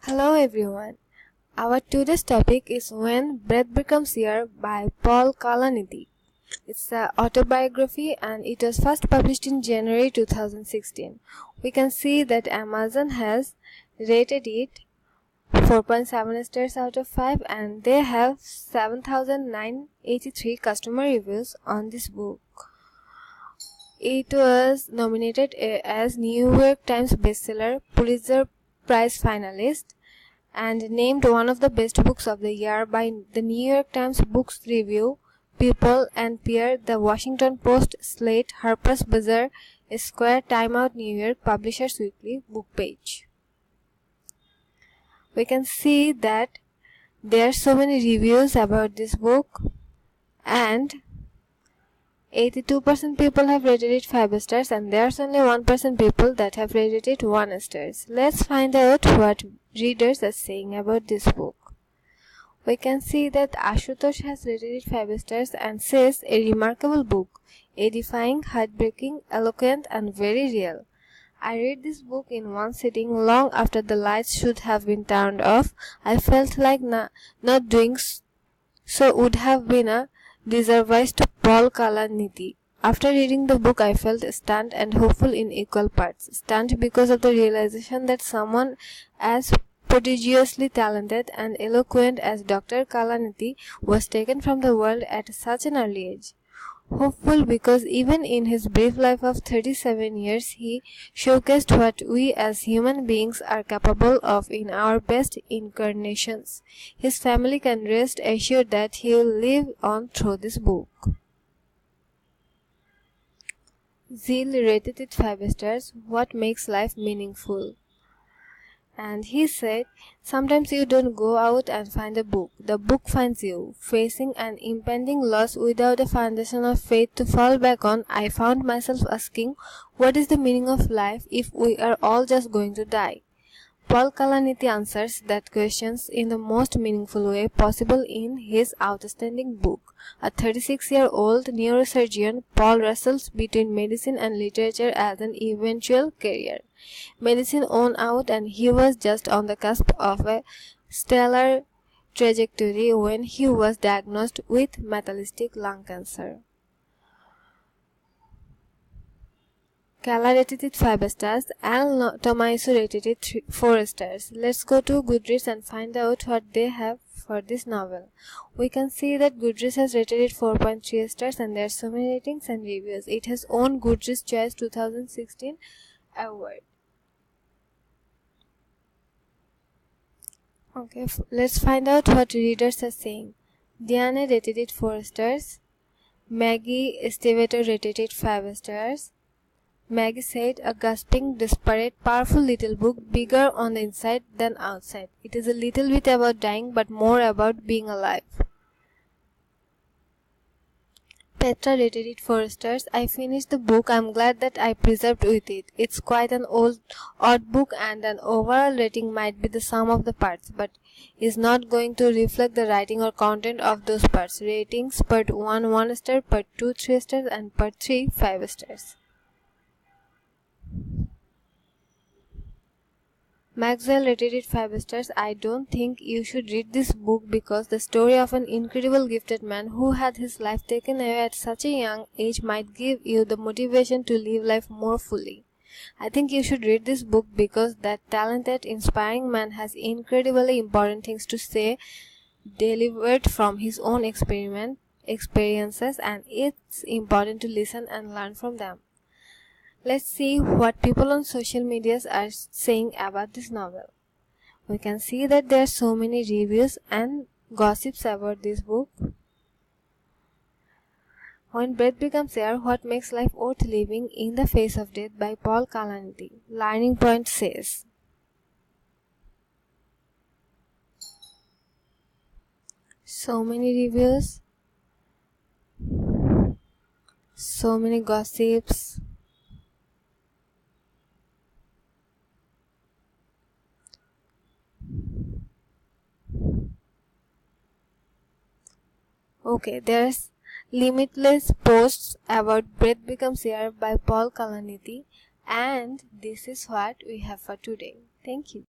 Hello everyone. Our today's topic is When Breath Becomes Air by Paul Kalanithi. It's an autobiography and it was first published in January 2016. We can see that Amazon has rated it 4.7 stars out of 5 and they have 7,983 customer reviews on this book. It was nominated as New York Times bestseller, Pulitzer Prize finalist, and named one of the best books of the year by the New York Times Books Review, People and Peer, the Washington Post, Slate, Harper's Bazaar, Esquire, Time Out New York, Publishers Weekly book page. We can see that there are so many reviews about this book and 82% people have rated it 5 stars and there's only 1% people that have rated it 1 stars. Let's find out what readers are saying about this book. We can see that Ashutosh has rated it 5 stars and says a remarkable book, edifying, heartbreaking, eloquent and very real. I read this book in one sitting long after the lights should have been turned off. I felt like not doing so would have been a disservice to Paul Kalanithi. After reading the book, I felt stunned and hopeful in equal parts. Stunned because of the realization that someone as prodigiously talented and eloquent as Dr. Kalanithi was taken from the world at such an early age. Hopeful because even in his brief life of 37 years, he showcased what we as human beings are capable of in our best incarnations. His family can rest assured that he will live on through this book. Zeal rated it 5 stars. What makes life meaningful? And he said, sometimes you don't go out and find a book. The book finds you. Facing an impending loss without a foundation of faith to fall back on, I found myself asking, what is the meaning of life if we are all just going to die? Paul Kalanithi answers that questions in the most meaningful way possible in his outstanding book. A 36-year-old neurosurgeon, Paul wrestles between medicine and literature as an eventual career. Medicine won out and he was just on the cusp of a stellar trajectory when he was diagnosed with metastastic lung cancer. Kala rated it 5 stars and Tomaisu rated it 4 stars. Let's go to Goodreads and find out what they have for this novel. We can see that Goodreads has rated it 4.3 stars and there are so many ratings and reviews. It has won Goodreads Choice 2016 award. Okay, let's find out what readers are saying. Diane rated it 4 stars. Maggie Estevato rated it 5 stars. Maggie said, a gasping, desperate, powerful little book, bigger on the inside than outside. It is a little bit about dying, but more about being alive. Petra rated it 4 stars. I finished the book. I'm glad that I preserved with it. It's quite an odd book and an overall rating might be the sum of the parts, but is not going to reflect the writing or content of those parts. Ratings: part 1 1 star, part 2 3 stars and part 3 5 stars. Maxwell rated it 5 stars. I don't think you should read this book because the story of an incredible gifted man who had his life taken away at such a young age might give you the motivation to live life more fully. I think you should read this book because that talented, inspiring man has incredibly important things to say delivered from his own experiences and it's important to listen and learn from them. Let's see what people on social media are saying about this novel. We can see that there are so many reviews and gossips about this book. When Breath Becomes Air, What Makes Life Worth Living in the Face of Death by Paul Kalanithi. Learning Point says, so many reviews, so many gossips. Okay, there's limitless posts about Breath Becomes Air by Paul Kalanithi, and this is what we have for today. Thank you.